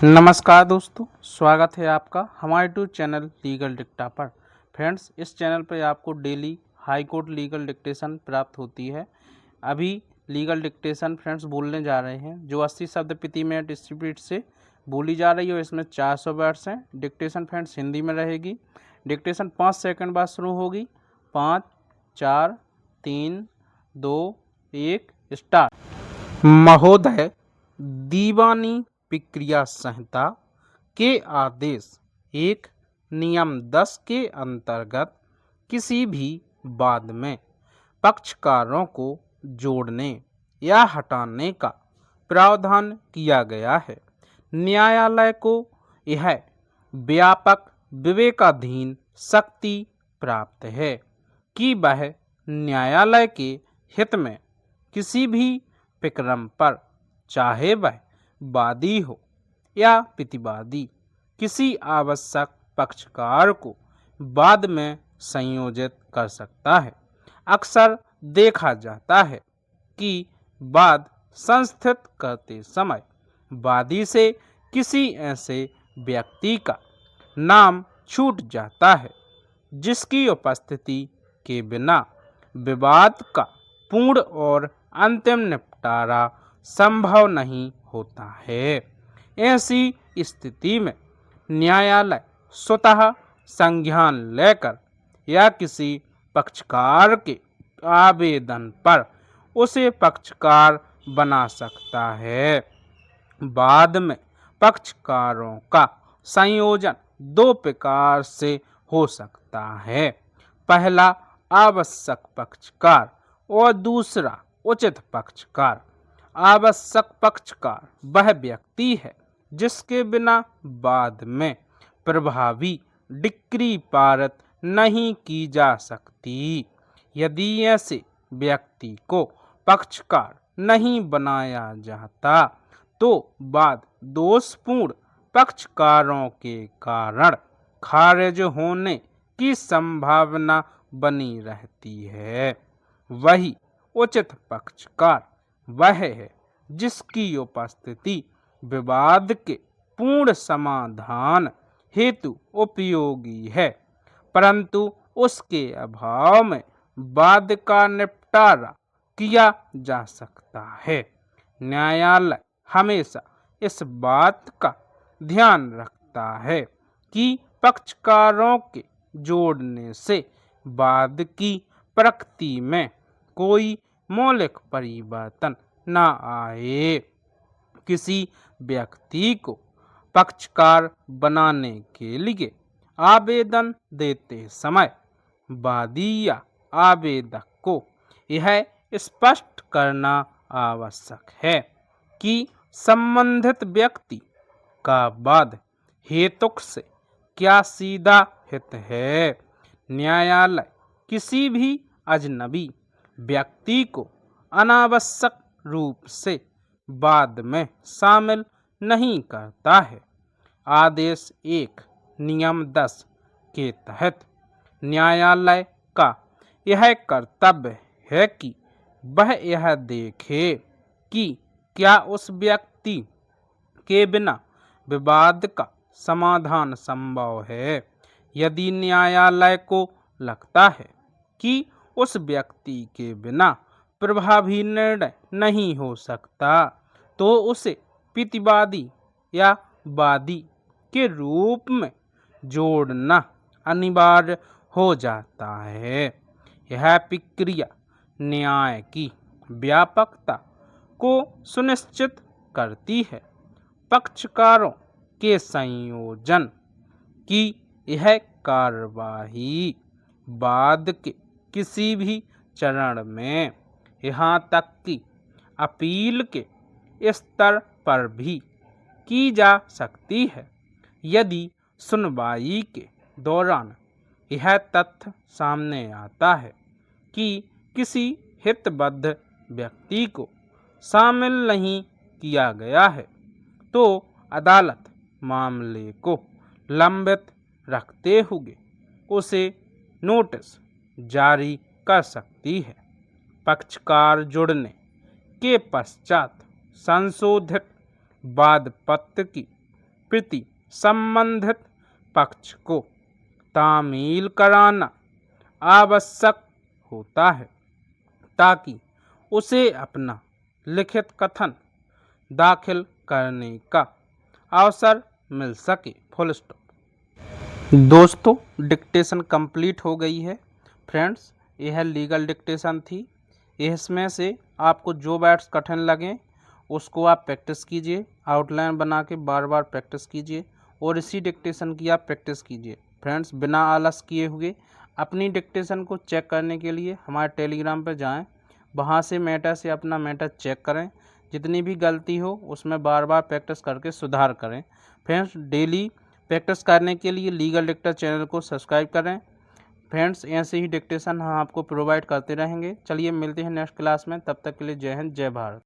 नमस्कार दोस्तों, स्वागत है आपका हमारे यूट्यूब चैनल लीगल डिक्टा पर। फ्रेंड्स, इस चैनल पर आपको daily high court legal dictation प्राप्त होती है। अभी लीगल डिक्टेशन फ्रेंड्स बोलने जा रहे हैं जो 80 शब्द प्रति मिनट स्पीड से बोली जा रही है और इसमें 400 वर्ड्स हैं। डिक्टेशन फ्रेंड्स हिंदी में रहेगी। डिक्टेशन 5 सेकंड बाद शुरू होगी। 5, 4, 3, 2, 1 स्टार्ट। महोदय, दीवानी प्रक्रिया संहिता के आदेश 1 नियम 10 के अंतर्गत किसी भी वाद में पक्षकारों को जोड़ने या हटाने का प्रावधान किया गया है। न्यायालय को यह व्यापक विवेकाधीन शक्ति प्राप्त है कि वह न्यायालय के हित में किसी भी प्रकरण पर, चाहे वह वादी हो या प्रतिवादी, किसी आवश्यक पक्षकार को वाद में संयोजित कर सकता है। अक्सर देखा जाता है कि वाद संस्थित करते समय वादी से किसी ऐसे व्यक्ति का नाम छूट जाता है जिसकी उपस्थिति के बिना विवाद का पूर्ण और अंतिम निपटारा संभव नहीं होता है। ऐसी स्थिति में न्यायालय स्वतः संज्ञान लेकर या किसी पक्षकार के आवेदन पर उसे पक्षकार बना सकता है। बाद में पक्षकारों का संयोजन 2 प्रकार से हो सकता है। पहला आवश्यक पक्षकार और दूसरा उचित पक्षकार। आवश्यक पक्षकार वह व्यक्ति है जिसके बिना वाद में प्रभावी डिक्री पारित नहीं की जा सकती। यदि ऐसे व्यक्ति को पक्षकार नहीं बनाया जाता तो वाद दोषपूर्ण पक्षकारों के कारण खारिज होने की संभावना बनी रहती है। वही उचित पक्षकार वह है जिसकी उपस्थिति विवाद के पूर्ण समाधान हेतु उपयोगी है, परंतु उसके अभाव में वाद का निपटारा किया जा सकता है। न्यायालय हमेशा इस बात का ध्यान रखता है कि पक्षकारों के जोड़ने से वाद की प्रकृति में कोई मौलिक परिवर्तन न आए। किसी व्यक्ति को पक्षकार बनाने के लिए आवेदन देते समय वादी या आवेदक को यह स्पष्ट करना आवश्यक है कि संबंधित व्यक्ति का वाद हेतुक से क्या सीधा हित है। न्यायालय किसी भी अजनबी व्यक्ति को अनावश्यक रूप से वाद में शामिल नहीं करता है। आदेश 1 नियम 10 के तहत न्यायालय का यह कर्तव्य है कि वह यह देखे कि क्या उस व्यक्ति के बिना विवाद का समाधान संभव है। यदि न्यायालय को लगता है कि उस व्यक्ति के बिना प्रभावी निर्णय नहीं हो सकता तो उसे प्रतिवादी या वादी के रूप में जोड़ना अनिवार्य हो जाता है। यह प्रक्रिया न्याय की व्यापकता को सुनिश्चित करती है। पक्षकारों के संयोजन की यह कार्यवाही वाद के किसी भी चरण में, यहाँ तक कि अपील के स्तर पर भी की जा सकती है यदि सुनवाई के दौरान यह तथ्य सामने आता है कि किसी हितबद्ध व्यक्ति को शामिल नहीं किया गया है, तो अदालत मामले को लंबित रखते हुए उसे नोटिस जारी कर सकती है। पक्षकार जुड़ने के पश्चात संशोधित वाद पत्र की प्रति संबंधित पक्ष को तामील कराना आवश्यक होता है ताकि उसे अपना लिखित कथन दाखिल करने का अवसर मिल सके। Full stop. दोस्तों, डिक्टेशन कंप्लीट हो गई है। फ्रेंड्स, यह लीगल डिक्टेशन थी। इसमें से आपको जो वर्ड्स कठिन लगें उसको आप प्रैक्टिस कीजिए, आउटलाइन बना के बार बार प्रैक्टिस कीजिए और इसी डिक्टेशन की आप प्रैक्टिस कीजिए। फ्रेंड्स, बिना आलस किए हुए अपनी डिक्टेशन को चेक करने के लिए हमारे टेलीग्राम पर जाएं, वहां से मैटर से अपना मैटर चेक करें। जितनी भी गलती हो उसमें बार बार प्रैक्टिस करके सुधार करें। फ्रेंड्स, डेली प्रैक्टिस करने के लिए लीगल डिक्टर चैनल को सब्सक्राइब करें। फ्रेंड्स, ऐसे ही डिक्टेशन हम आपको प्रोवाइड करते रहेंगे। चलिए मिलते हैं नेक्स्ट क्लास में, तब तक के लिए जय हिंद, जय भारत।